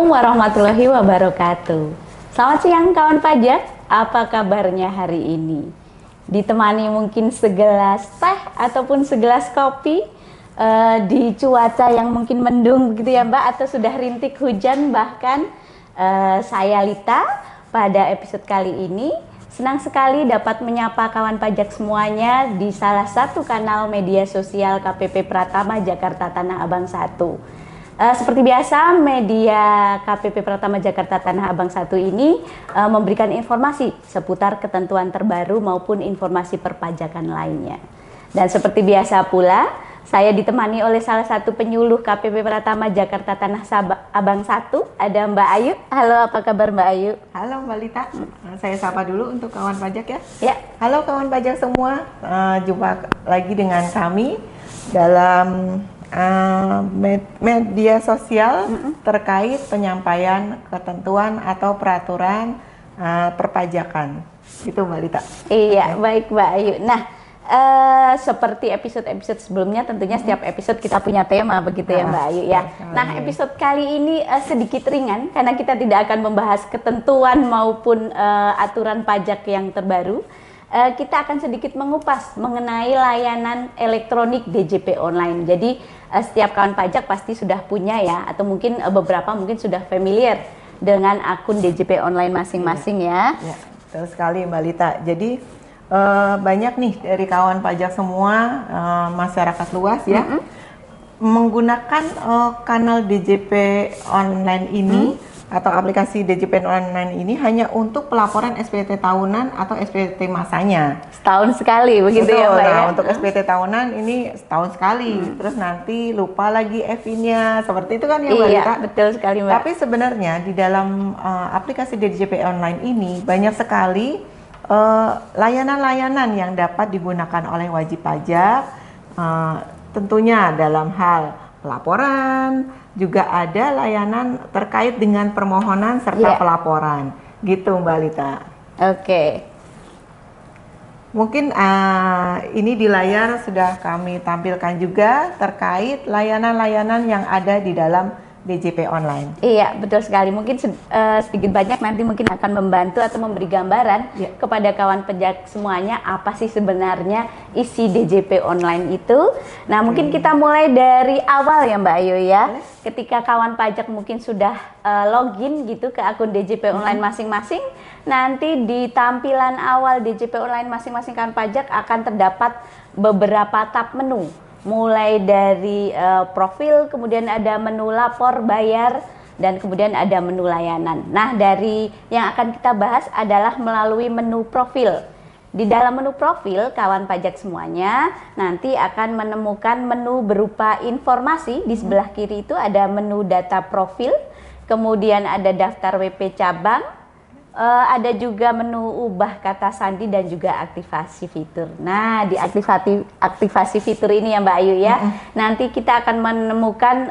Assalamualaikum warahmatullahi wabarakatuh. Selamat siang kawan pajak, apa kabarnya hari ini? Ditemani mungkin segelas teh ataupun segelas kopi di cuaca yang mungkin mendung begitu ya Mbak, atau sudah rintik hujan bahkan. Saya Lita, pada episode kali ini senang sekali dapat menyapa kawan pajak semuanya di salah satu kanal media sosial KPP Pratama Jakarta Tanah Abang 1. Seperti biasa, media KPP Pratama Jakarta Tanah Abang 1 ini memberikan informasi seputar ketentuan terbaru maupun informasi perpajakan lainnya. Dan seperti biasa pula, saya ditemani oleh salah satu penyuluh KPP Pratama Jakarta Tanah Abang 1, ada Mbak Ayu. Halo, apa kabar Mbak Ayu? Halo Mbak Lita, saya sapa dulu untuk kawan pajak ya. Ya. Halo kawan pajak semua, jumpa lagi dengan kami dalam media sosial terkait penyampaian ketentuan atau peraturan perpajakan. Itu Mbak Lita. Iya, baik Mbak Ayu. Nah, seperti episode-episode sebelumnya, tentunya setiap episode kita punya tema begitu ya Mbak Ayu ya. Nah, episode kali ini sedikit ringan karena kita tidak akan membahas ketentuan maupun aturan pajak yang terbaru. Kita akan sedikit mengupas mengenai layanan elektronik DJP online. Jadi setiap kawan pajak pasti sudah punya ya, atau mungkin beberapa mungkin sudah familiar dengan akun DJP online masing-masing ya. Ya, betul sekali Mbak Lita. Jadi banyak nih dari kawan pajak semua, masyarakat luas ya, menggunakan kanal DJP online ini atau aplikasi DJP online ini hanya untuk pelaporan SPT tahunan atau SPT masanya. Setahun sekali begitu. Betul, ya Mbak nah, ya. untuk SPT tahunan ini setahun sekali, terus nanti lupa lagi FI-nya, seperti itu kan ya Mbak Lita? Iya, betul sekali Mbak. Tapi sebenarnya di dalam aplikasi DJP online ini banyak sekali layanan-layanan yang dapat digunakan oleh wajib pajak, tentunya dalam hal pelaporan, juga ada layanan terkait dengan permohonan serta pelaporan, gitu Mbak Lita. Oke. Mungkin ini di layar sudah kami tampilkan juga terkait layanan-layanan yang ada di dalam DJP online. Iya, betul sekali. Mungkin sedikit banyak nanti mungkin akan membantu atau memberi gambaran kepada kawan pajak semuanya apa sih sebenarnya isi DJP online itu. Nah, mungkin kita mulai dari awal ya Mbak Ayu ya. Ketika kawan pajak mungkin sudah login gitu ke akun DJP online masing-masing, nanti di tampilan awal DJP online masing-masing kawan pajak akan terdapat beberapa tab menu. Mulai dari profil, kemudian ada menu lapor, bayar, dan kemudian ada menu layanan. Nah, dari yang akan kita bahas adalah melalui menu profil. Di dalam menu profil, kawan pajak semuanya nanti akan menemukan menu berupa informasi. Di sebelah kiri itu ada menu data profil, kemudian ada daftar WP cabang, ada juga menu ubah kata sandi dan juga aktivasi fitur. Nah, di aktivasi fitur ini ya Mbak Ayu ya, nanti kita akan menemukan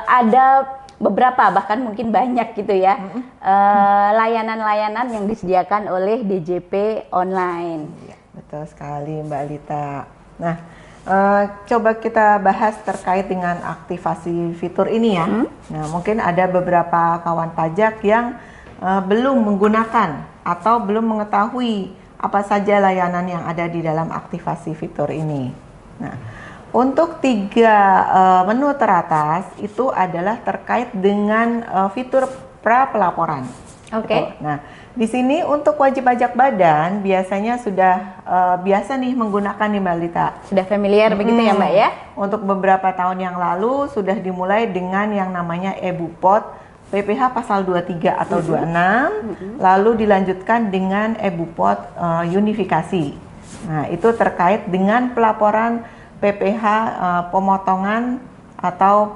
ada beberapa, bahkan mungkin banyak gitu ya, layanan-layanan yang disediakan oleh DJP online. Ya, betul sekali Mbak Lita. Nah, coba kita bahas terkait dengan aktivasi fitur ini ya. Nah, mungkin ada beberapa kawan pajak yang belum menggunakan atau belum mengetahui apa saja layanan yang ada di dalam aktivasi fitur ini. Nah, untuk 3 menu teratas itu adalah terkait dengan fitur pra pelaporan. Oke. Nah, di sini untuk wajib pajak badan biasanya sudah biasa nih menggunakan nih Mbak Lita. Sudah familiar begitu ya Mbak ya? Untuk beberapa tahun yang lalu sudah dimulai dengan yang namanya e-Bupot PPh pasal 23 atau 26, lalu dilanjutkan dengan e-Bupot unifikasi. Nah, itu terkait dengan pelaporan PPh pemotongan atau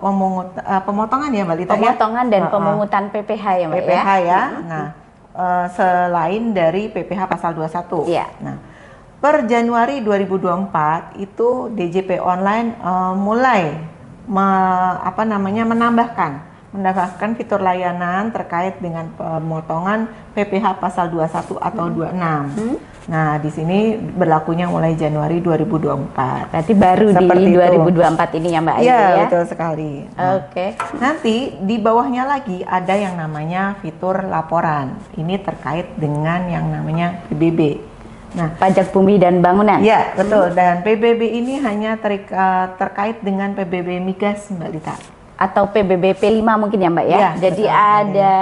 pemotongan ya Mbak Lita ya? Pemotongan dan pemungutan PPh ya Mbak PPh ya. Nah, selain dari PPh pasal 21. Iya. Nah, per Januari 2024 itu DJP online mulai menambahkan fitur layanan terkait dengan pemotongan PPh pasal 21 atau 26. Nah, di sini berlakunya mulai Januari 2024. Berarti baru Seperti di itu. 2024 ini ya Mbak Ayu Iya, ya? betul sekali. Nah, Oke. nanti di bawahnya lagi ada yang namanya fitur laporan. Ini terkait dengan yang namanya PBB. Nah, Pajak bumi dan bangunan. ya betul. Dan PBB ini hanya terkait dengan PBB migas, Mbak Lita. Atau PBB P5 mungkin ya Mbak ya? Iya, Jadi betul. ada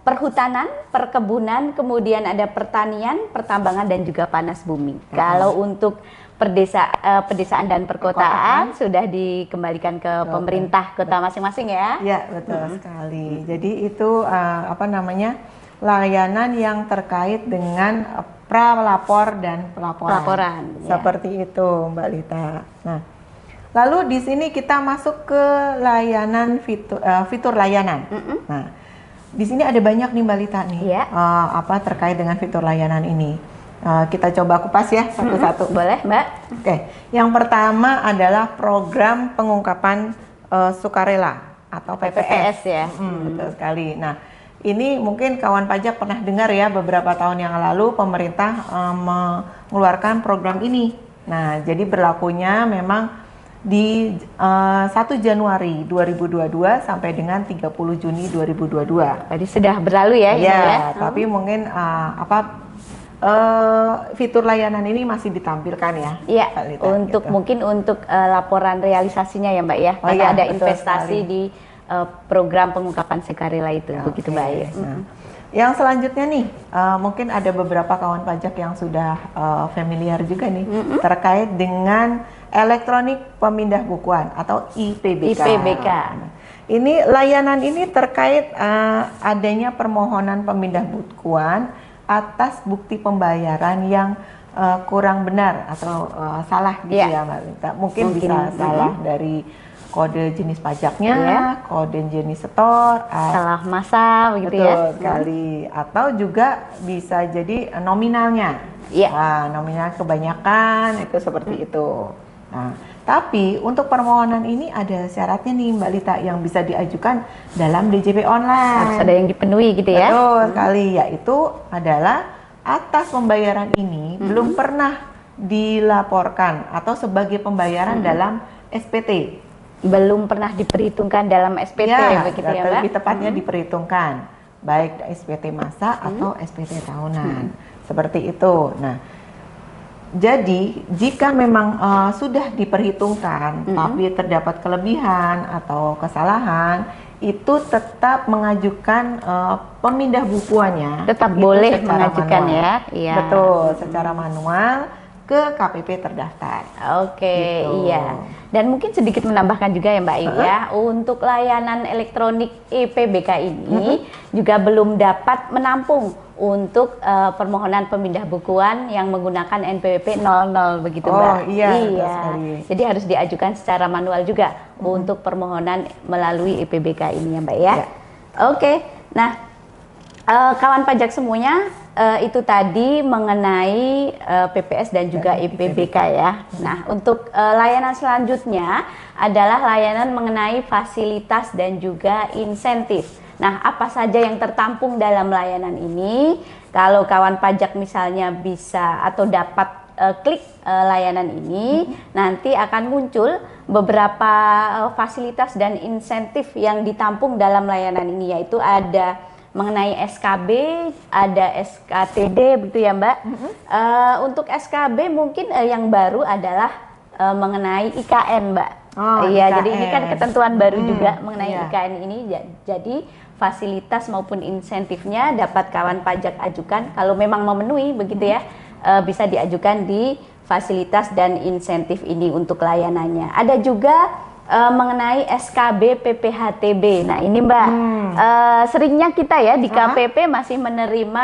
perhutanan, perkebunan, kemudian ada pertanian, pertambangan dan juga panas bumi. Kalau untuk pedesaan dan perkotaan sudah dikembalikan ke pemerintah kota masing-masing ya? Ya, betul sekali. Jadi itu layanan yang terkait dengan pralapor dan pelaporan. Pelaporan, ya. Seperti itu, Mbak Lita. Nah, lalu di sini kita masuk ke layanan fitur layanan. Nah, di sini ada banyak nih Mbak Lita nih, Iya. terkait dengan fitur layanan ini. Kita coba kupas ya satu-satu. Boleh Mbak? Oke, yang pertama adalah program pengungkapan sukarela atau PPS. ya. Betul sekali. Nah, ini mungkin kawan pajak pernah dengar ya, beberapa tahun yang lalu pemerintah mengeluarkan program ini. Nah, jadi berlakunya memang di 1 Januari 2022 sampai dengan 30 Juni 2022. Tadi sudah berlalu ya? ini Ya, tapi mungkin fitur layanan ini masih ditampilkan ya. Iya, Mbak Lita, untuk gitu. mungkin untuk laporan realisasinya ya Mbak ya, Oh karena iya, ada betul investasi sekali. di program pengungkapan sukarela itu, begitu Oke. Mbak Ayu. Nah, yang selanjutnya nih, mungkin ada beberapa kawan pajak yang sudah familiar juga nih terkait dengan elektronik pemindah bukuan atau IPBK. IPBK. Nah, ini layanan ini terkait adanya permohonan pemindah bukuan atas bukti pembayaran yang kurang benar atau salah gitu ya Mbak Lita. Mungkin bisa salah dari kode jenis pajaknya, kode jenis setor, Salah masa begitu betul ya. sekali. Atau juga bisa jadi nominalnya. Iya. Nah, nominal kebanyakan itu seperti itu. Nah, tapi untuk permohonan ini ada syaratnya nih Mbak Lita yang bisa diajukan dalam DJP online. Harus ada yang dipenuhi gitu ya. Betul sekali, yaitu adalah atas pembayaran ini belum pernah dilaporkan atau sebagai pembayaran dalam SPT. Belum pernah diperhitungkan dalam SPT begitu ya Mbak. Lebih tepatnya diperhitungkan baik SPT masa atau SPT tahunan. Seperti itu. Nah, jadi jika memang sudah diperhitungkan tapi terdapat kelebihan atau kesalahan, itu tetap mengajukan pemindah bukuannya. Tetap itu boleh secara mengajukan manual. ya. Iya. Betul, secara manual ke KPP terdaftar. Oke, Gitu. iya. Dan mungkin sedikit menambahkan juga ya Mbak Ayu ya, untuk layanan elektronik IPBK ini juga belum dapat menampung untuk permohonan pemindah bukuan yang menggunakan NPWP 00 begitu Mbak. Oh iya, betul sekali. Jadi harus diajukan secara manual juga untuk permohonan melalui IPBK ini ya Mbak ya. Ya. Oke, nah kawan pajak semuanya itu tadi mengenai PPS dan juga IPBK ya. Nah, untuk layanan selanjutnya adalah layanan mengenai fasilitas dan juga insentif. Nah, apa saja yang tertampung dalam layanan ini? Kalau kawan pajak misalnya bisa atau dapat klik layanan ini, nanti akan muncul beberapa fasilitas dan insentif yang ditampung dalam layanan ini, yaitu ada mengenai SKB, ada SKTD begitu ya Mbak. Untuk SKB mungkin yang baru adalah mengenai IKN Mbak. Iya, IKN. jadi ini kan ketentuan baru juga mengenai iya. IKN ini. Jadi fasilitas maupun insentifnya dapat kawan pajak ajukan kalau memang memenuhi begitu ya, bisa diajukan di fasilitas dan insentif ini untuk layanannya. Ada juga mengenai SKB PPHTB. Nah ini Mbak, seringnya kita ya di KPP masih menerima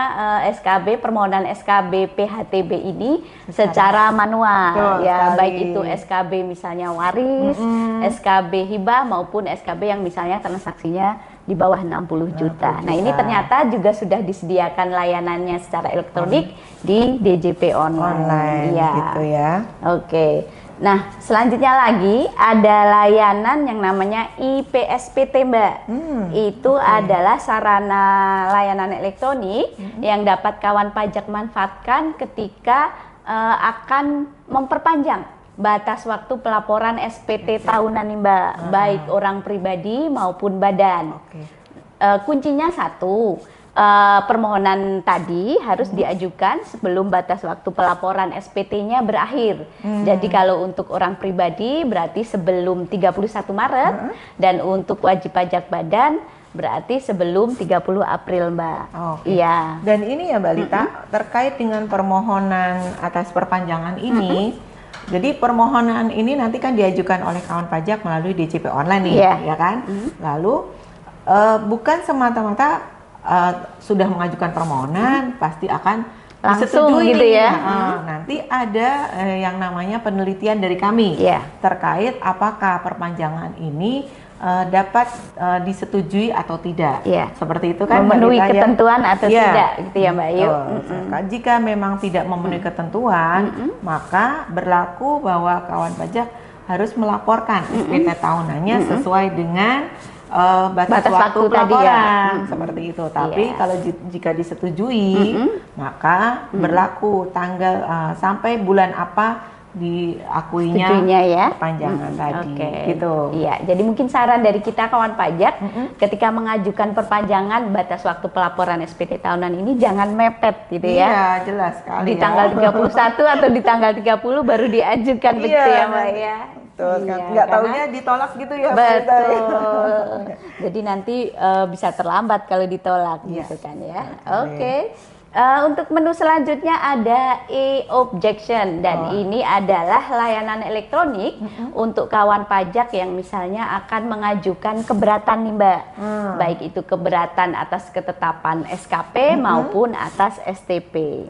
SKB, permohonan SKB PHTB ini secara manual. Betul Ya sekali. baik itu SKB misalnya waris, SKB hibah maupun SKB yang misalnya transaksinya di bawah 60 juta. Nah ini ternyata juga sudah disediakan layanannya secara elektronik di DJP online. Online Iya. gitu ya. Oke. Nah, selanjutnya lagi ada layanan yang namanya IPSPT, Mbak. Itu adalah sarana layanan elektronik yang dapat kawan pajak manfaatkan ketika akan memperpanjang batas waktu pelaporan SPT tahunan nih, Mbak, baik orang pribadi maupun badan. Kuncinya satu, permohonan tadi harus diajukan sebelum batas waktu pelaporan SPT-nya berakhir. Jadi kalau untuk orang pribadi berarti sebelum 31 Maret dan untuk wajib pajak badan berarti sebelum 30 April, Mbak. Iya. Dan ini ya Mbak Lita, terkait dengan permohonan atas perpanjangan ini, jadi permohonan ini nanti kan diajukan oleh kawan pajak melalui DJP online nih, ya kan? Lalu bukan semata-mata sudah mengajukan permohonan pasti akan langsung disetujui gitu ya. Nanti ada yang namanya penelitian dari kami terkait apakah perpanjangan ini dapat disetujui atau tidak. Seperti itu kan, memenuhi ketentuan atau tidak gitu ya Mbak Ayu. Jika memang tidak memenuhi ketentuan, maka berlaku bahwa kawan pajak harus melaporkan SPT tahunannya sesuai dengan batas waktu pelaporan seperti itu. Tapi kalau jika disetujui, maka berlaku tanggal sampai bulan apa diakuinya perpanjangan tadi. Gitu. Iya, jadi mungkin saran dari kita kawan pajak ketika mengajukan perpanjangan batas waktu pelaporan SPT tahunan ini jangan mepet gitu ya. Iya, jelas sekali. Di tanggal 31 atau di tanggal 30 baru diajukan begitu ya Mbak ya. Nggak taunya ditolak gitu ya. Betul. Jadi nanti bisa terlambat kalau ditolak gitu kan ya. Untuk menu selanjutnya ada e-objection dan ini adalah layanan elektronik untuk kawan pajak yang misalnya akan mengajukan keberatan nih Mbak, baik itu keberatan atas ketetapan SKP maupun atas STP.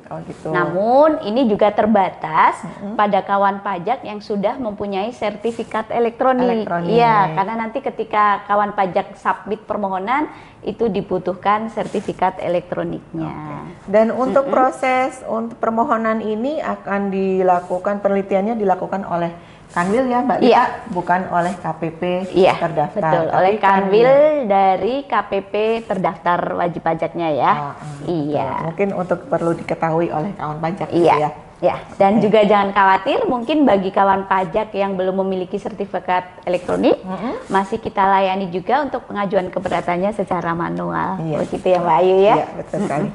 Namun ini juga terbatas pada kawan pajak yang sudah mempunyai sertifikat elektronik. Iya, karena nanti ketika kawan pajak submit permohonan itu dibutuhkan sertifikat elektroniknya. Dan untuk proses untuk permohonan ini akan dilakukan, penelitiannya dilakukan oleh Kanwil ya Mbak Lita, bukan oleh KPP terdaftar. Betul, oleh Kanwil dari KPP terdaftar wajib pajaknya ya. Mungkin untuk perlu diketahui oleh kawan pajak gitu ya. Ya, dan juga jangan khawatir, mungkin bagi kawan pajak yang belum memiliki sertifikat elektronik, masih kita layani juga untuk pengajuan keberatannya secara manual. Begitu ya Mbak Ayu ya? Iya, betul sekali.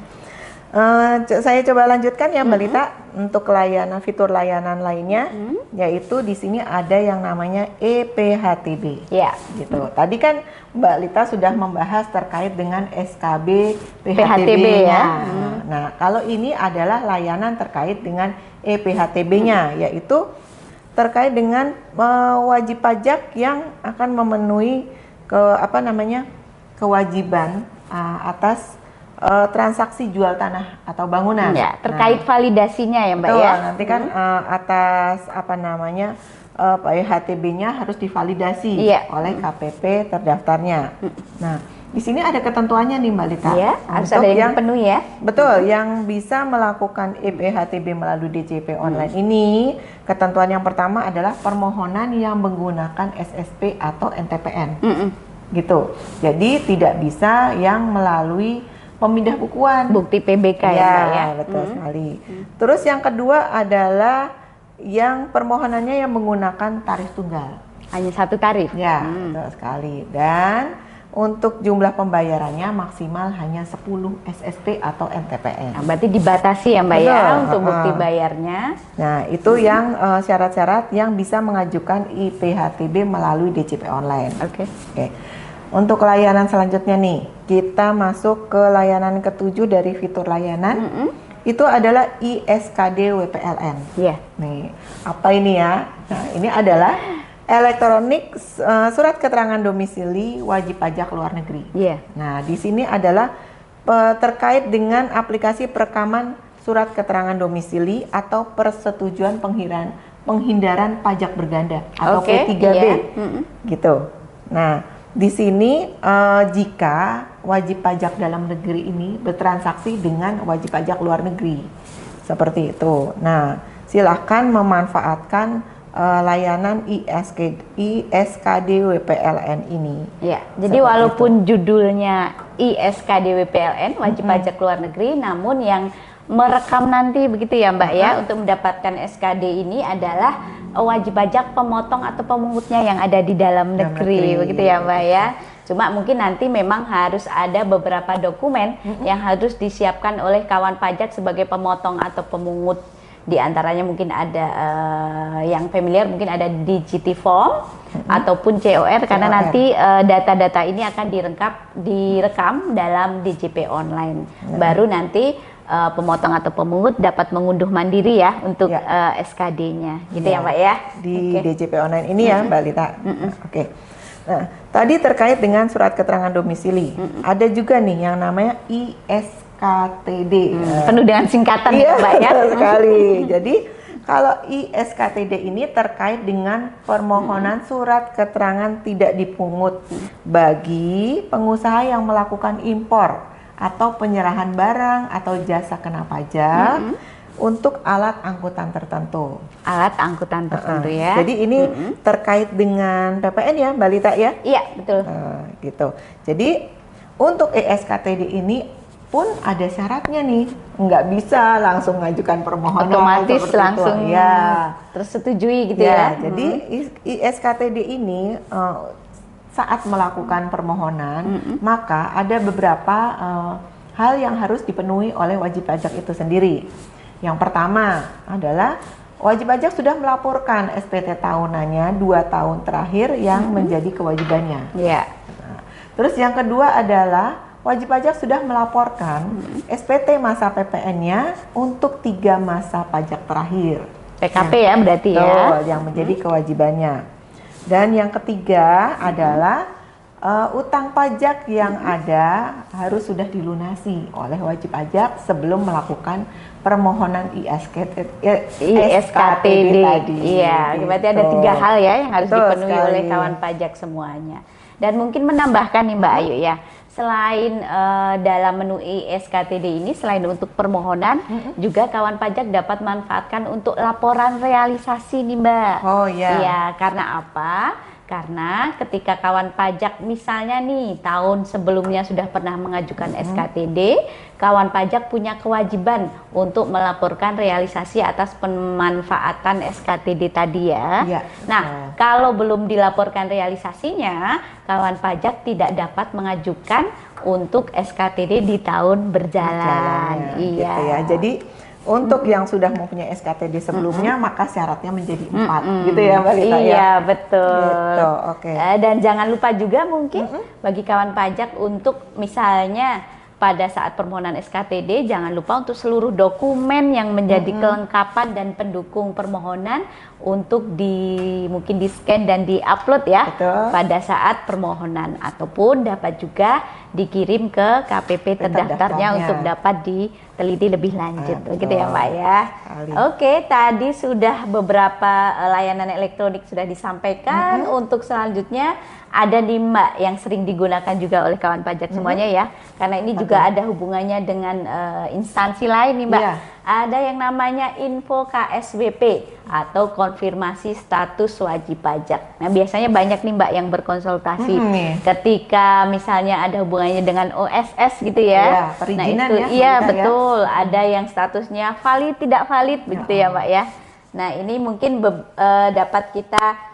Saya coba lanjutkan ya Mbak Lita untuk layanan fitur layanan lainnya, yaitu di sini ada yang namanya EPHTB. Gitu. Tadi kan Mbak Lita sudah membahas terkait dengan SKB PHTB-nya. Nah, kalau ini adalah layanan terkait dengan EPHTB-nya, yaitu terkait dengan wajib pajak yang akan memenuhi kewajiban atas transaksi jual tanah atau bangunan. Terkait validasinya ya Mbak ya. Nanti kan atas PHTB-nya harus divalidasi oleh KPP terdaftarnya. Nah, di sini ada ketentuannya nih Mbak Lita. Harus ada yang penuh ya. Betul, yang bisa melakukan EPHTB melalui DJP online ini, ketentuan yang pertama adalah permohonan yang menggunakan SSP atau NTPN. Gitu. Jadi tidak bisa yang melalui pemindah bukuan, bukti PBK ya Mbak ya. Betul sekali. Terus yang kedua adalah yang permohonannya yang menggunakan tarif tunggal. Hanya satu tarif? Betul sekali. Dan untuk jumlah pembayarannya maksimal hanya 10 SSP atau NTPN. Berarti dibatasi ya Mbak ya untuk bukti bayarnya. Nah itu yang syarat-syarat yang bisa mengajukan IPHTB melalui DJP online. Untuk layanan selanjutnya nih, kita masuk ke layanan ke-7 dari fitur layanan. Itu adalah ISKD WPLN. Nih, apa ini ya? Nah, ini adalah elektronik surat keterangan domisili wajib pajak luar negeri. Nah, di sini adalah terkait dengan aplikasi perekaman surat keterangan domisili atau persetujuan penghindaran pajak berganda atau P3B. Gitu. Nah, di sini jika wajib pajak dalam negeri ini bertransaksi dengan wajib pajak luar negeri, seperti itu. Nah, silahkan memanfaatkan layanan ISKD WPLN ini. Ya, jadi walaupun judulnya ISKD WPLN, wajib pajak luar negeri, namun yang merekam nanti begitu ya Mbak ya, untuk mendapatkan SKD ini adalah wajib pajak pemotong atau pemungutnya yang ada di dalam negeri, begitu ya Mbak ya. Cuma mungkin nanti memang harus ada beberapa dokumen yang harus disiapkan oleh kawan pajak sebagai pemotong atau pemungut. Di antaranya mungkin ada yang familiar, mungkin ada DigiTiForm ataupun COR, karena nanti data-data ini akan direkam dalam DJP online. Baru nanti pemotong atau pemungut dapat mengunduh mandiri ya untuk SKD-nya, gitu ya Mbak ya. Di DJP online ini ya Mbak Lita. Oke. Nah, tadi terkait dengan surat keterangan domisili, ada juga nih yang namanya ISKTD. Penuh dengan singkatan ya Mbak ya. Sekali. Jadi kalau ISKTD ini terkait dengan permohonan surat keterangan tidak dipungut bagi pengusaha yang melakukan impor atau penyerahan barang atau jasa kena pajak untuk alat angkutan tertentu. Alat angkutan tertentu ya. Jadi ini terkait dengan PPN ya Mbak Lita ya? Iya, betul. Gitu. Jadi untuk ESKTD ini pun ada syaratnya nih, nggak bisa langsung ngajukan permohonan otomatis langsung itu. Ya tersetujui gitu ya. Jadi ISKTD ini saat melakukan permohonan maka ada beberapa hal yang harus dipenuhi oleh wajib pajak itu sendiri. Yang pertama adalah wajib pajak sudah melaporkan SPT tahunannya 2 tahun terakhir yang menjadi kewajibannya. Iya. Nah, terus yang kedua adalah wajib pajak sudah melaporkan SPT masa PPN-nya untuk 3 masa pajak terakhir. PKP ya berarti ya. Betul, yang menjadi kewajibannya. Dan yang ketiga adalah utang pajak yang ada harus sudah dilunasi oleh wajib pajak sebelum melakukan permohonan ISKTD tadi. Iya, berarti ada 3 hal ya yang harus dipenuhi oleh kawan pajak semuanya. Dan mungkin menambahkan nih Mbak Ayu ya, selain dalam menu ISKTD ini, selain untuk permohonan, juga kawan pajak dapat manfaatkan untuk laporan realisasi nih Mbak. Oh iya. Iya, karena apa? Karena ketika kawan pajak misalnya nih tahun sebelumnya sudah pernah mengajukan SKTD, kawan pajak punya kewajiban untuk melaporkan realisasi atas pemanfaatan SKTD tadi ya. Nah, kalau belum dilaporkan realisasinya, kawan pajak tidak dapat mengajukan untuk SKTD di tahun berjalan. Iya. Gitu ya. Jadi untuk yang sudah mempunyai SKTD sebelumnya, maka syaratnya menjadi 4, gitu ya Mbak Lita ya? Iya, betul. Gitu, oke. Dan jangan lupa juga mungkin bagi kawan pajak untuk misalnya pada saat permohonan SKTD, jangan lupa untuk seluruh dokumen yang menjadi kelengkapan dan pendukung permohonan untuk mungkin di-scan dan di-upload ya. Betul. Pada saat permohonan, ataupun dapat juga dikirim ke KPP terdaftarnya untuk dapat diteliti lebih lanjut. Begitu ya Mbak ya. Oke, tadi sudah beberapa layanan elektronik sudah disampaikan. Untuk selanjutnya ada nih Mbak yang sering digunakan juga oleh kawan pajak semuanya ya, karena ini juga ada hubungannya dengan instansi lain nih Mbak. Ada yang namanya info KSWP atau konfirmasi status wajib pajak. Nah, biasanya banyak nih Mbak yang berkonsultasi ketika misalnya ada hubungannya dengan OSS gitu ya. Perizinan nah itu ya, betul. Ada yang statusnya valid tidak valid begitu ya Mbak ya. Nah, ini mungkin dapat kita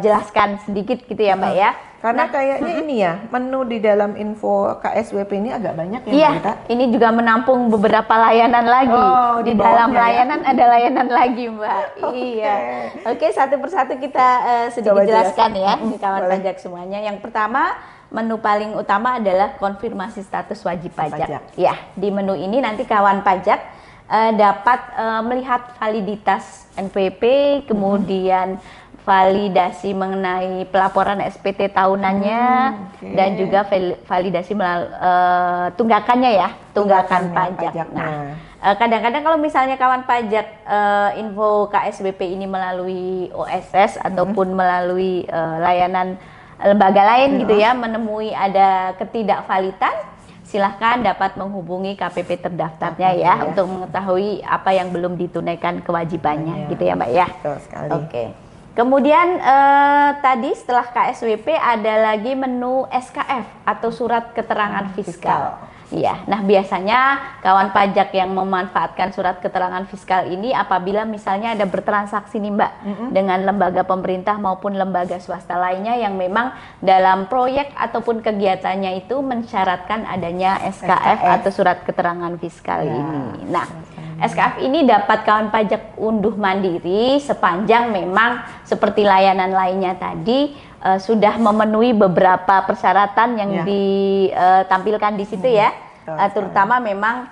jelaskan sedikit gitu ya Mbak ya. Karena kayaknya ini ya, menu di dalam info KSWP ini agak banyak ya Mbak Lita. Ini juga menampung beberapa layanan lagi. Di dalam layanan ada layanan lagi Mbak. Iya. Oke, satu persatu kita sedikit jelaskan ya di kawan pajak semuanya. Yang pertama, menu paling utama adalah konfirmasi status wajib pajak. Ya, di menu ini nanti kawan pajak dapat melihat validitas NPWP, kemudian validasi mengenai pelaporan SPT tahunannya, dan juga validasi tunggakannya ya, tunggakan pajak. Nah, kadang-kadang kalau misalnya kawan pajak info KSBP ini melalui OSS ataupun melalui layanan lembaga lain gitu ya, menemui ada ketidakvalidan, silahkan dapat menghubungi KPP terdaftarnya untuk mengetahui apa yang belum ditunaikan kewajibannya gitu ya Mbak ya. Betul sekali. Oke. Kemudian tadi setelah KSWP ada lagi menu SKF atau surat keterangan fiskal. Iya, nah biasanya kawan pajak yang memanfaatkan surat keterangan fiskal ini apabila misalnya ada bertransaksi nih Mbak dengan lembaga pemerintah maupun lembaga swasta lainnya yang memang dalam proyek ataupun kegiatannya itu mensyaratkan adanya SKF atau surat keterangan fiskal ini. Nah, SKF ini dapat kawan pajak unduh mandiri sepanjang memang seperti layanan lainnya tadi sudah memenuhi beberapa persyaratan yang ditampilkan di situ ya, terutama memang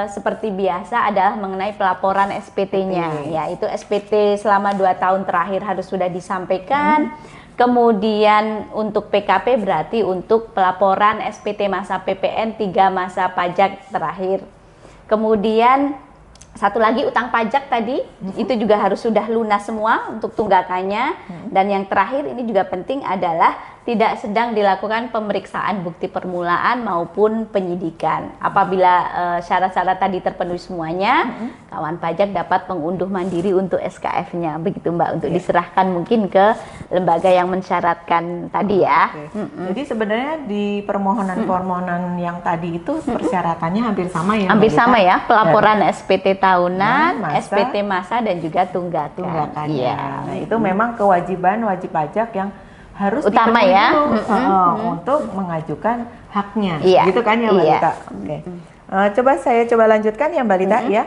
seperti biasa adalah mengenai pelaporan SPT-nya, yaitu SPT selama 2 tahun terakhir harus sudah disampaikan. Kemudian untuk PKP berarti untuk pelaporan SPT masa PPN 3 masa pajak terakhir. Kemudian satu lagi utang pajak tadi itu juga harus sudah lunas semua untuk tunggakannya. Dan yang terakhir ini juga penting adalah tidak sedang dilakukan pemeriksaan bukti permulaan maupun penyidikan. Apabila syarat-syarat tadi terpenuhi semuanya, kawan pajak dapat mengunduh mandiri untuk SKF-nya, begitu Mbak, untuk diserahkan mungkin ke lembaga yang mensyaratkan tadi ya. Jadi sebenarnya di permohonan-permohonan yang tadi itu persyaratannya hampir sama ya? Hampir sama ya, pelaporan SPT tahunan, SPT masa dan juga tunggakan. Iya. Nah itu memang kewajiban wajib pajak yang harus utama ya untuk mengajukan haknya, gitu kan ya Mbak Lita? Oke. Coba lanjutkan ya Mbak Lita ya,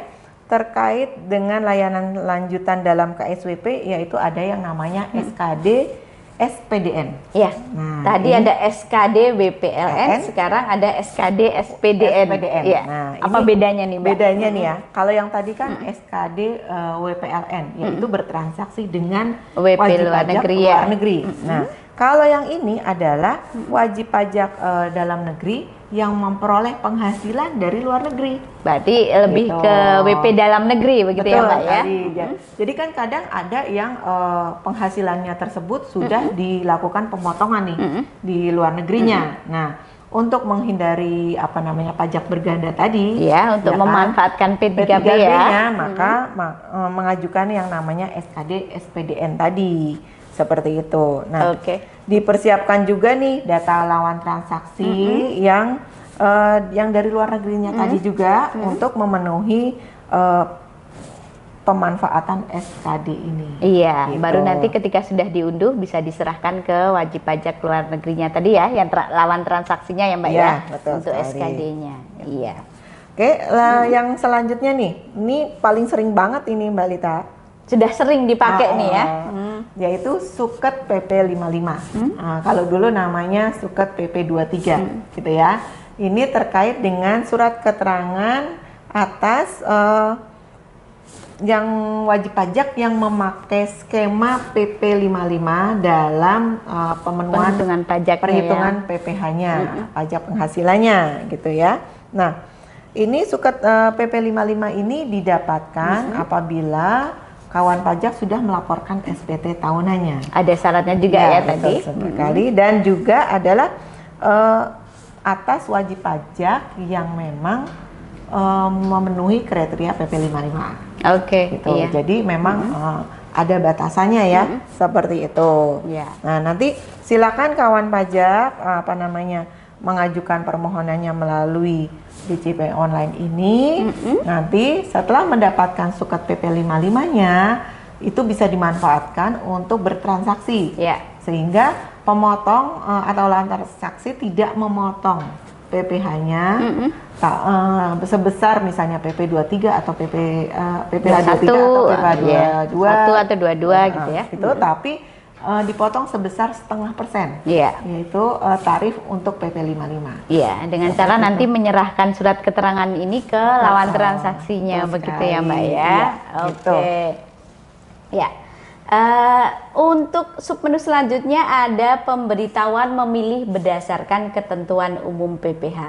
terkait dengan layanan lanjutan dalam KSWP, yaitu ada yang namanya SKD SPDN. Ya. Nah, tadi ada SKD WPLN, sekarang ada SKD SPDN. Ya. Nah, apa bedanya nih Mbak? Bedanya nih ya, kalau yang tadi kan SKD WPLN, yaitu bertransaksi dengan wajib luar pajak negeri, luar negeri. Nah, kalau yang ini adalah wajib pajak dalam negeri yang memperoleh penghasilan dari luar negeri. Berarti lebih ke WP dalam negeri begitu. Betul, ya Mbak ya? Jadi kan kadang ada yang penghasilannya tersebut sudah dilakukan pemotongan nih di luar negerinya. Nah, untuk menghindari pajak berganda tadi, untuk memanfaatkan P3B ya, maka mengajukan yang namanya SKD SPDN tadi. Seperti itu. Nah, dipersiapkan juga nih data lawan transaksi yang dari luar negerinya tadi juga untuk memenuhi pemanfaatan SKD ini. Iya, gitu. Baru nanti ketika sudah diunduh bisa diserahkan ke wajib pajak luar negerinya tadi ya, yang lawan transaksinya ya Mbak ya, betul untuk SKD-nya. Iya. Oke, yang selanjutnya nih, ini paling sering banget ini Mbak Lita. Sudah sering dipakai nih ya. Yaitu Suket PP 55. Kalau dulu namanya Suket PP 23 gitu ya. Ini terkait dengan surat keterangan atas yang wajib pajak yang memakai skema PP 55 dalam pemenuhan perhitungan PPh-nya, pajak penghasilannya gitu ya. Nah, ini Suket PP 55 ini didapatkan apabila kawan pajak sudah melaporkan SPT tahunannya. Ada syaratnya juga ya tadi. Sekali. Dan juga adalah atas wajib pajak yang memang memenuhi kriteria PP 55. Gitu. Jadi memang ada batasannya ya, seperti itu. Nah, nanti silakan kawan pajak mengajukan permohonannya melalui DJP online ini. Nanti setelah mendapatkan suket PP 55-nya itu bisa dimanfaatkan untuk bertransaksi. Sehingga pemotong atau lawan transaksi tidak memotong PPh-nya sebesar misalnya PP 23 atau PPh 23 atau PPh 22 1 atau 22 gitu ya. Itu tapi dipotong sebesar 0,5%, yaitu tarif untuk PP 55. Dengan cara nanti menyerahkan surat keterangan ini ke lawan transaksinya, begitu ya Mbak ya. Untuk submenu selanjutnya ada pemberitahuan memilih berdasarkan ketentuan umum PPh.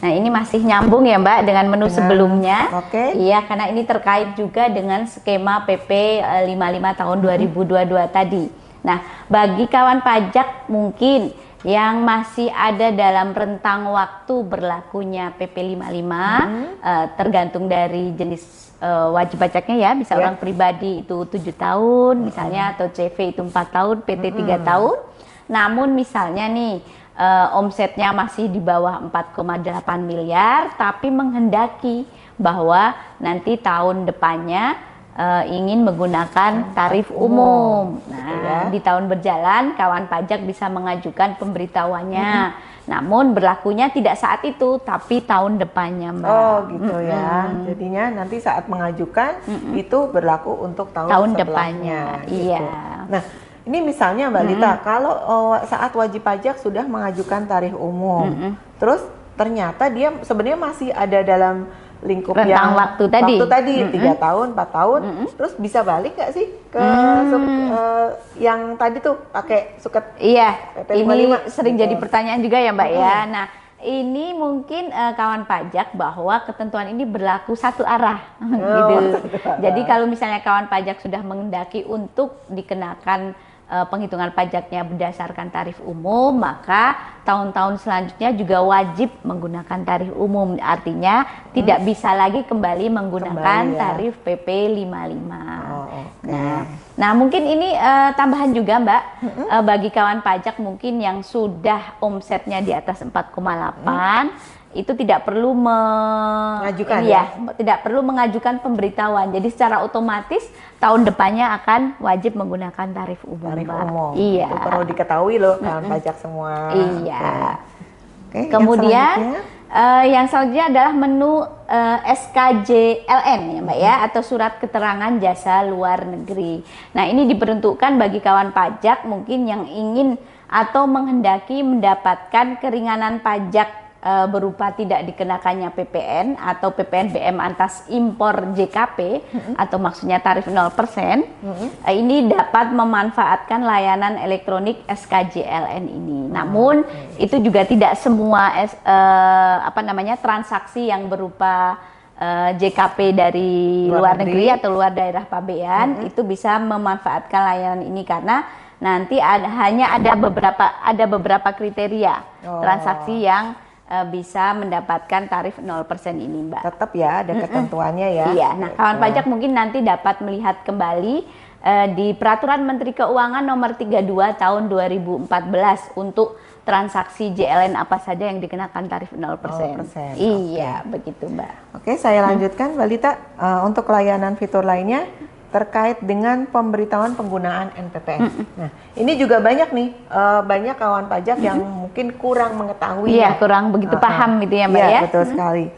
Nah, ini masih nyambung ya Mbak dengan menu sebelumnya. Iya, karena ini terkait juga dengan skema PP 55 tahun 2022 tadi. Nah, bagi kawan pajak mungkin yang masih ada dalam rentang waktu berlakunya PP 55 tergantung dari jenis wajib pajaknya ya, bisa orang pribadi itu 7 tahun misalnya, atau CV itu 4 tahun, PT 3 tahun. Namun misalnya nih omsetnya masih di bawah 4,8 miliar tapi menghendaki bahwa nanti tahun depannya ingin menggunakan tarif umum. Nah, di tahun berjalan kawan pajak bisa mengajukan pemberitahuannya. Namun berlakunya tidak saat itu, tapi tahun depannya, Mbak. Oh, gitu ya. Jadinya nanti saat mengajukan itu berlaku untuk tahun depannya. Gitu. Iya. Nah, ini misalnya Mbak Lita, kalau saat wajib pajak sudah mengajukan tarif umum, terus ternyata dia sebenarnya masih ada dalam lingkup rentang yang waktu tadi 3 tahun, 4 tahun, terus bisa balik nggak sih ke yang tadi tuh pakai suket? Iya, PP 55, ini sering gitu. jadi pertanyaan juga ya Mbak ya. Nah, ini mungkin kawan pajak bahwa ketentuan ini berlaku satu arah gitu. Jadi kalau misalnya kawan pajak sudah mengendaki untuk dikenakan penghitungan pajaknya berdasarkan tarif umum, maka tahun-tahun selanjutnya juga wajib menggunakan tarif umum. Artinya tidak bisa lagi kembali menggunakan tarif PP 55. Nah, mungkin ini tambahan juga Mbak, bagi kawan pajak mungkin yang sudah omsetnya di atas 4,8 itu tidak perlu mengajukan tidak perlu mengajukan pemberitahuan. Jadi secara otomatis tahun depannya akan wajib menggunakan tarif umum. Iya. Itu perlu diketahui loh kawan pajak semua. Iya. Oke, kemudian yang selanjutnya adalah menu SKJLN ya Mbak ya, atau surat keterangan jasa luar negeri. Nah, ini diperuntukkan bagi kawan pajak mungkin yang ingin atau menghendaki mendapatkan keringanan pajak berupa tidak dikenakannya PPN atau PPNBM atas impor JKP atau maksudnya tarif 0%. Ini dapat memanfaatkan layanan elektronik SKJLN ini. Namun itu juga tidak semua transaksi yang berupa JKP dari luar negeri atau luar daerah pabean itu bisa memanfaatkan layanan ini, karena nanti hanya ada beberapa kriteria transaksi yang bisa mendapatkan tarif 0% ini, Mbak. Tetap ya ada ketentuannya ya. Iya. Nah, kawan pajak mungkin nanti dapat melihat kembali di Peraturan Menteri Keuangan Nomor 32 Tahun 2014 untuk transaksi JLN apa saja yang dikenakan tarif 0%. Iya, begitu, Mbak. Oke, saya lanjutkan Mbak Lita, untuk layanan fitur lainnya terkait dengan pemberitahuan penggunaan NPPN. Nah, ini juga banyak nih, banyak kawan pajak yang mungkin kurang mengetahui. Iya, kurang begitu paham gitu ya Mbak ya. Betul sekali.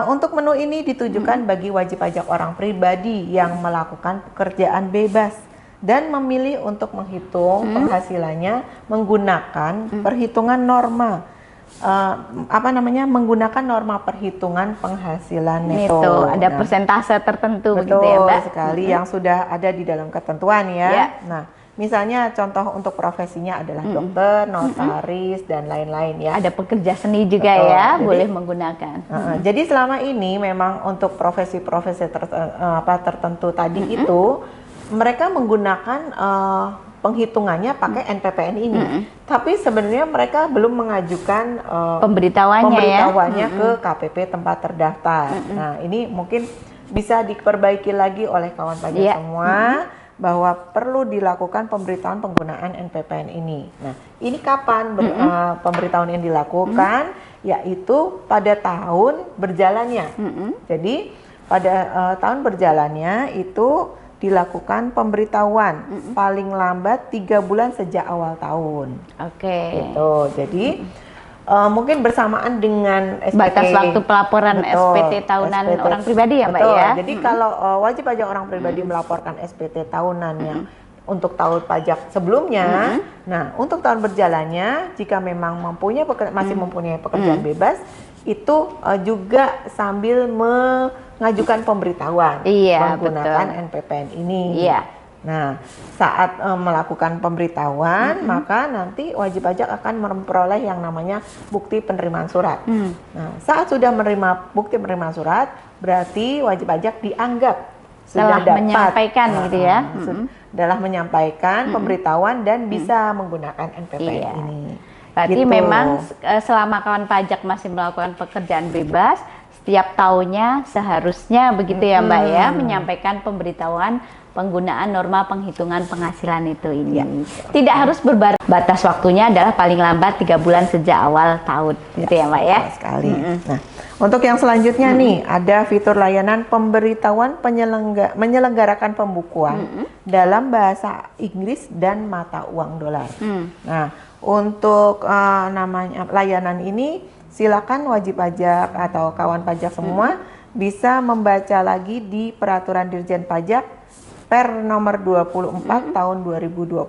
Untuk menu ini ditujukan bagi wajib pajak orang pribadi yang melakukan pekerjaan bebas dan memilih untuk menghitung penghasilannya menggunakan perhitungan norma. Menggunakan norma perhitungan penghasilan neto. Itu ada persentase tertentu betul gitu ya Mbak. Sekali yang sudah ada di dalam ketentuan ya. Nah, misalnya contoh untuk profesinya adalah dokter, notaris dan lain-lain ya. Ada pekerja seni juga ya, boleh menggunakan. Jadi selama ini memang untuk profesi-profesi tertentu tadi itu mereka menggunakan penghitungannya pakai NPPN ini, tapi sebenarnya mereka belum mengajukan pemberitahuannya ke KPP tempat terdaftar. Nah, ini mungkin bisa diperbaiki lagi oleh kawan pajak semua, bahwa perlu dilakukan pemberitahuan penggunaan NPPN ini. Nah, ini kapan pemberitahuan yang dilakukan? Yaitu pada tahun berjalannya. Jadi pada tahun berjalannya itu dilakukan pemberitahuan paling lambat 3 bulan sejak awal tahun. Gitu. Jadi mungkin bersamaan dengan SPT. Batas waktu pelaporan SPT tahunan SPT. Orang pribadi ya Mbak ya. Jadi kalau wajib pajak orang pribadi melaporkan SPT tahunannya untuk tahun pajak sebelumnya, nah untuk tahun berjalannya jika memang masih mempunyai pekerjaan bebas, itu juga sambil mengajukan pemberitahuan menggunakan NPPN ini. Nah, saat melakukan pemberitahuan, maka nanti wajib pajak akan memperoleh yang namanya bukti penerimaan surat. Nah, saat sudah menerima bukti penerimaan surat, berarti wajib pajak dianggap sudah dapat menyampaikan gitu ya. Adalah menyampaikan pemberitahuan dan bisa menggunakan NPPN ini. Berarti Gitu. memang selama kawan pajak masih melakukan pekerjaan bebas, setiap tahunnya seharusnya begitu ya Mbak ya, menyampaikan pemberitahuan penggunaan norma penghitungan penghasilan itu ini. Ya. Tidak harus batas waktunya adalah paling lambat 3 bulan sejak awal tahun, gitu ya Mbak ya. Betul sekali. Nah, untuk yang selanjutnya nih, ada fitur layanan pemberitahuan menyelenggarakan pembukuan dalam bahasa Inggris dan mata uang dolar. Nah, untuk namanya layanan ini, silakan wajib pajak atau kawan pajak semua bisa membaca lagi di Peraturan Dirjen Pajak Per nomor 24 tahun 2020.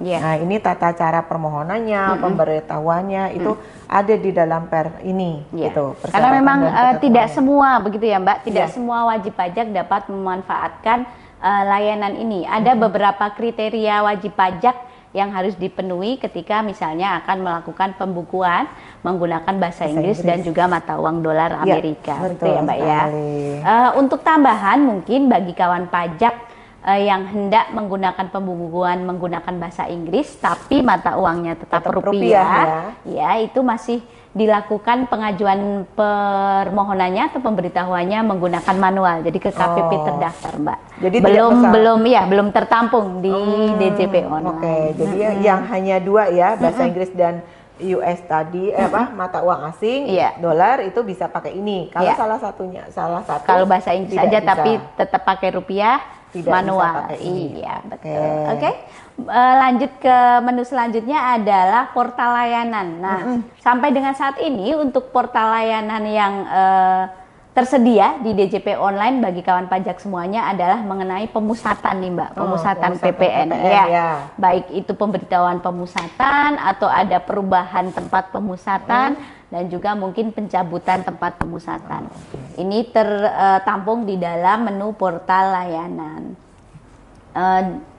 Yeah. Nah, ini tata cara permohonannya, pemberitahuannya itu ada di dalam per ini gitu. Karena memang tidak ketentuannya. semua begitu ya Mbak, tidak Yeah. semua wajib pajak dapat memanfaatkan layanan ini. Ada beberapa kriteria wajib pajak yang harus dipenuhi ketika misalnya akan melakukan pembukuan menggunakan bahasa Inggris dan juga mata uang dolar Amerika. Ya, Betul ya Mbak ya. sekali. Untuk tambahan mungkin bagi kawan pajak yang hendak menggunakan pembukuan menggunakan bahasa Inggris tapi mata uangnya tetap rupiah ya, itu masih dilakukan pengajuan permohonannya atau pemberitahuannya menggunakan manual, jadi ke KPP terdaftar Mbak. Jadi belum tertampung di DJP online. Oke, jadi yang hanya dua ya, bahasa Inggris dan US tadi mata uang asing, dolar itu bisa pakai ini. Kalau salah satu kalau bahasa Inggris aja bisa. tapi tetap pakai rupiah Tidak manual. bisa pakai ini. Iya, betul. Oke. Lanjut ke menu selanjutnya adalah portal layanan. Nah, sampai dengan saat ini untuk portal layanan yang tersedia di DJP online bagi kawan pajak semuanya adalah mengenai pemusatan nih Mbak, pemusatan PPN ya. Baik itu pemberitahuan pemusatan atau ada perubahan tempat pemusatan dan juga mungkin pencabutan tempat pemusatan. Ini tertampung di dalam menu portal layanan.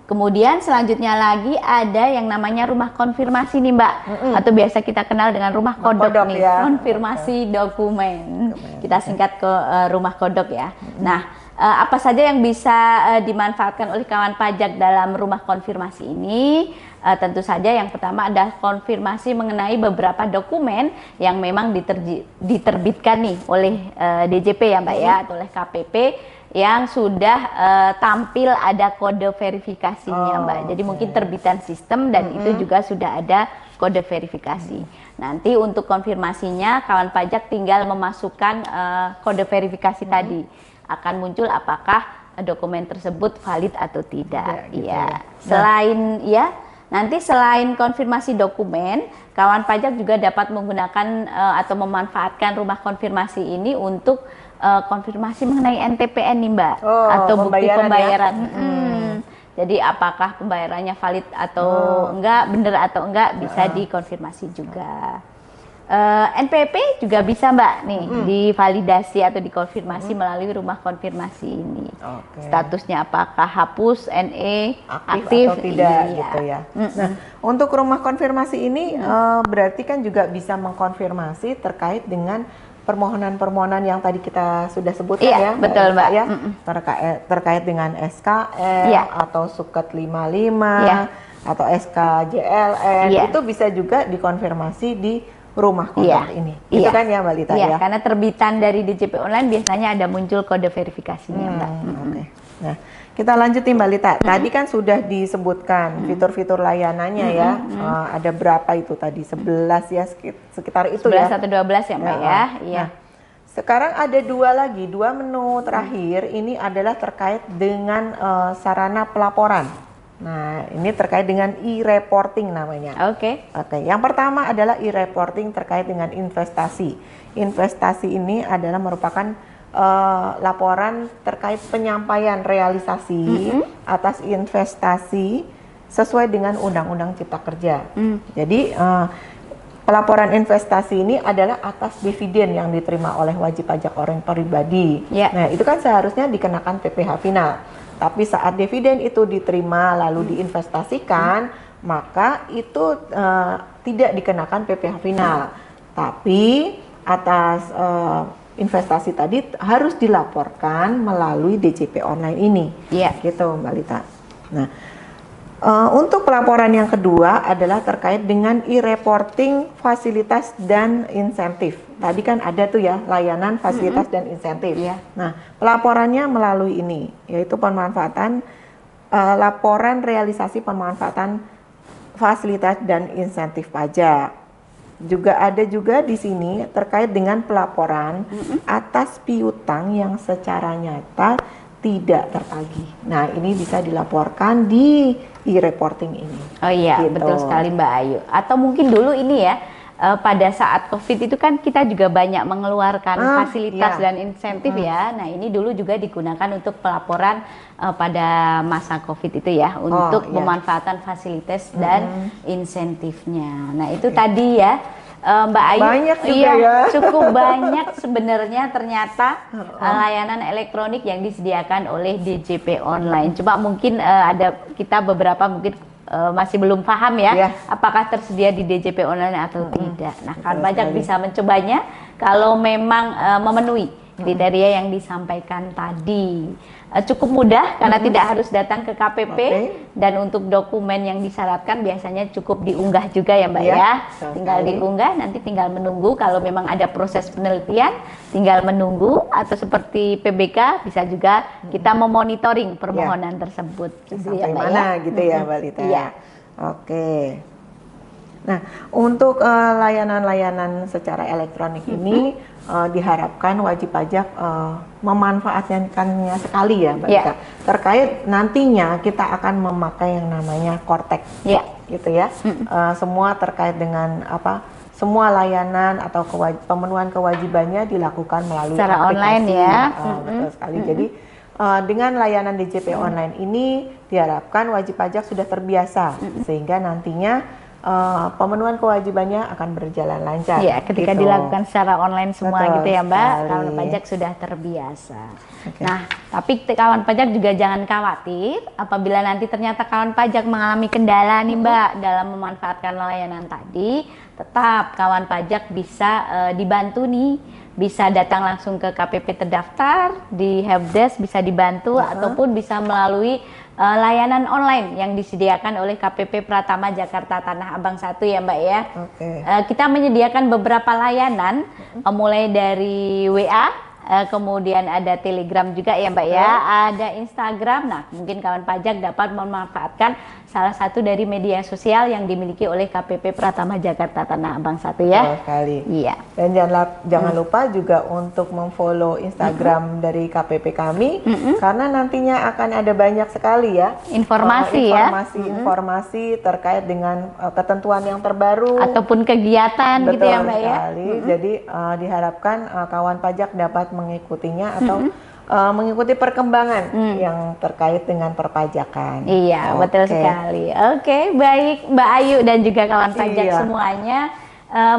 Kemudian selanjutnya lagi ada yang namanya rumah konfirmasi nih Mbak, atau biasa kita kenal dengan rumah kodok nih, konfirmasi dokumen. Kita singkat ke rumah kodok ya. Nah, apa saja yang bisa dimanfaatkan oleh kawan pajak dalam rumah konfirmasi ini? Tentu saja yang pertama adalah konfirmasi mengenai beberapa dokumen yang memang diterbitkan nih oleh DJP ya Mbak ya, atau oleh KPP yang sudah tampil ada kode verifikasinya Mbak. Jadi mungkin terbitan sistem dan itu juga sudah ada kode verifikasi. Nanti untuk konfirmasinya kawan pajak tinggal memasukkan kode verifikasi tadi. Akan muncul apakah dokumen tersebut valid atau tidak. Gitu ya. Selain nanti selain konfirmasi dokumen, kawan pajak juga dapat menggunakan atau memanfaatkan rumah konfirmasi ini untuk konfirmasi mengenai NTPN nih Mbak, atau bukti pembayaran. Jadi apakah pembayarannya valid atau enggak, benar atau enggak, bisa dikonfirmasi juga. NPP juga bisa Mbak nih divalidasi atau dikonfirmasi melalui rumah konfirmasi ini. Statusnya apakah hapus, NE, aktif atau tidak gitu ya. Nah, untuk rumah konfirmasi ini berarti kan juga bisa mengkonfirmasi terkait dengan permohonan-permohonan yang tadi kita sudah sebutkan ya. Betul Mbak. Ya, terkait dengan SKL atau Suket 55 atau SKJLN itu bisa juga dikonfirmasi di rumah kodok ini. Itu kan ya Mbak Lita ya. Karena terbitan dari DJP online biasanya ada muncul kode verifikasinya Mbak. Nah, kita lanjutin Mbak Lita. Tadi kan sudah disebutkan fitur-fitur layanannya ya. Ada berapa itu tadi? 11 ya, sekitar itu 11 ya. 11 atau 12 ya Mbak ya. Iya. Nah, sekarang ada dua menu terakhir. Ini adalah terkait dengan sarana pelaporan. Nah, ini terkait dengan e-reporting namanya. Oke. Yang pertama adalah e-reporting terkait dengan investasi. Investasi ini adalah merupakan laporan terkait penyampaian realisasi atas investasi sesuai dengan Undang-Undang Cipta Kerja. Jadi pelaporan investasi ini adalah atas dividen yang diterima oleh wajib pajak orang pribadi. Nah, itu kan seharusnya dikenakan PPh final. Tapi saat dividen itu diterima lalu diinvestasikan, maka itu tidak dikenakan PPh final. Tapi atas investasi tadi harus dilaporkan melalui DJP online ini. Gitu Mbak Lita. Nah, Untuk pelaporan yang kedua adalah terkait dengan e-reporting fasilitas dan insentif. Tadi kan ada tuh ya, layanan fasilitas dan insentif. Iya. Nah, pelaporannya melalui ini, yaitu pemanfaatan laporan realisasi pemanfaatan fasilitas dan insentif pajak. Juga ada juga di sini terkait dengan pelaporan atas piutang yang secara nyata tidak tertagih. Nah, ini bisa dilaporkan di e-reporting ini. Oh iya, Gitu. betul sekali Mbak Ayu. Atau mungkin dulu ini ya, pada saat COVID itu kan kita juga banyak mengeluarkan fasilitas iya. dan insentif ya. Nah, ini dulu juga digunakan untuk pelaporan pada masa COVID itu ya, untuk iya. pemanfaatan fasilitas dan insentifnya. Nah, itu tadi ya. Mbak Ayu, Banyak juga iya, ya. cukup banyak sebenarnya ternyata layanan elektronik yang disediakan oleh DJP Online. Cuma mungkin ada kita beberapa mungkin masih belum paham ya, Iya. apakah tersedia di DJP Online atau tidak. Nah, kawan Betul pajak sekali. bisa mencobanya kalau memang memenuhi kriteria yang disampaikan tadi. Cukup mudah karena tidak harus datang ke KPP. Oke. Dan untuk dokumen yang disyaratkan biasanya cukup diunggah juga ya Mbak Iya, ya. betul Tinggal sekali. diunggah, nanti tinggal menunggu kalau memang ada proses penelitian, tinggal menunggu, atau seperti PBK bisa juga kita memonitoring permohonan tersebut. Gitu ya, Sampai Mbak mana ya. gitu ya, Mbak Lita? Iya. Oke. Nah, untuk layanan-layanan secara elektronik ini diharapkan wajib pajak memanfaatkannya sekali ya, Mbak Iya. Lita. Terkait nantinya kita akan memakai yang namanya Kortek, Iya. gitu ya. Semua terkait dengan semua layanan atau pemenuhan kewajibannya dilakukan melalui Secara aplikasi. online ya. Betul sekali. Jadi dengan layanan DJP Online ini diharapkan wajib pajak sudah terbiasa sehingga nantinya pemenuhan kewajibannya akan berjalan lancar. Iya, ketika gitu. dilakukan secara online semua Betul gitu ya Mbak, sekali. kawan pajak sudah terbiasa. Oke. Nah, tapi kawan pajak juga jangan khawatir apabila nanti ternyata kawan pajak mengalami kendala nih Mbak dalam memanfaatkan layanan tadi, tetap kawan pajak bisa dibantu nih, bisa datang langsung ke KPP terdaftar, di helpdesk bisa dibantu, ataupun bisa melalui layanan online yang disediakan oleh KPP Pratama Jakarta Tanah Abang 1 ya Mbak ya. Oke. Kita menyediakan beberapa layanan, mulai dari WA, kemudian ada Telegram juga ya Mbak ya, ada Instagram. Nah, mungkin kawan pajak dapat memanfaatkan salah satu dari media sosial yang dimiliki oleh KPP Pratama Jakarta Tanah Abang 1 ya. Betul sekali. Iya. Dan jangan lupa juga untuk memfollow Instagram dari KPP kami karena nantinya akan ada banyak sekali ya Informasi ya. informasi terkait dengan ketentuan yang terbaru Ataupun kegiatan gitu ya Mbak ya. sekali. Jadi diharapkan kawan pajak dapat mengikutinya atau mengikuti perkembangan yang terkait dengan perpajakan. Iya, betul Oke. sekali. Oke, baik Mbak Ayu dan juga kawan pajak Iya. semuanya.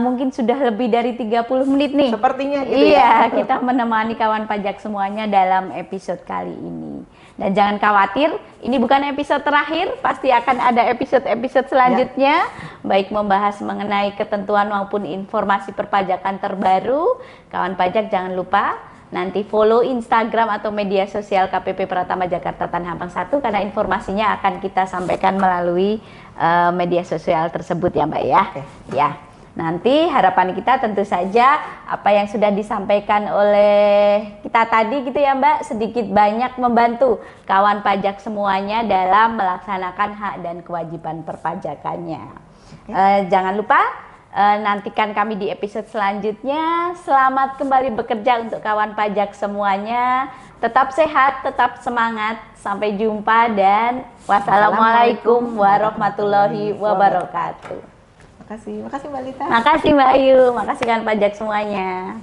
Mungkin sudah lebih dari 30 menit nih. Sepertinya gitu Iya, ya. kita menemani kawan pajak semuanya dalam episode kali ini. Dan jangan khawatir, ini bukan episode terakhir, pasti akan ada episode-episode selanjutnya, baik membahas mengenai ketentuan maupun informasi perpajakan terbaru. Kawan pajak jangan lupa nanti follow Instagram atau media sosial KPP Pratama Jakarta Tanah Abang 1 karena informasinya akan kita sampaikan melalui media sosial tersebut ya Mbak ya. Oke. Ya. Nanti harapan kita tentu saja apa yang sudah disampaikan oleh kita tadi gitu ya Mbak, sedikit banyak membantu kawan pajak semuanya dalam melaksanakan hak dan kewajiban perpajakannya. Jangan lupa nantikan kami di episode selanjutnya. Selamat kembali bekerja untuk kawan pajak semuanya. Tetap sehat, tetap semangat. Sampai jumpa dan wassalamualaikum warahmatullahi wabarakatuh. Makasih Mbak Lita. Makasih Mbak Ayu, makasih kawan pajak semuanya.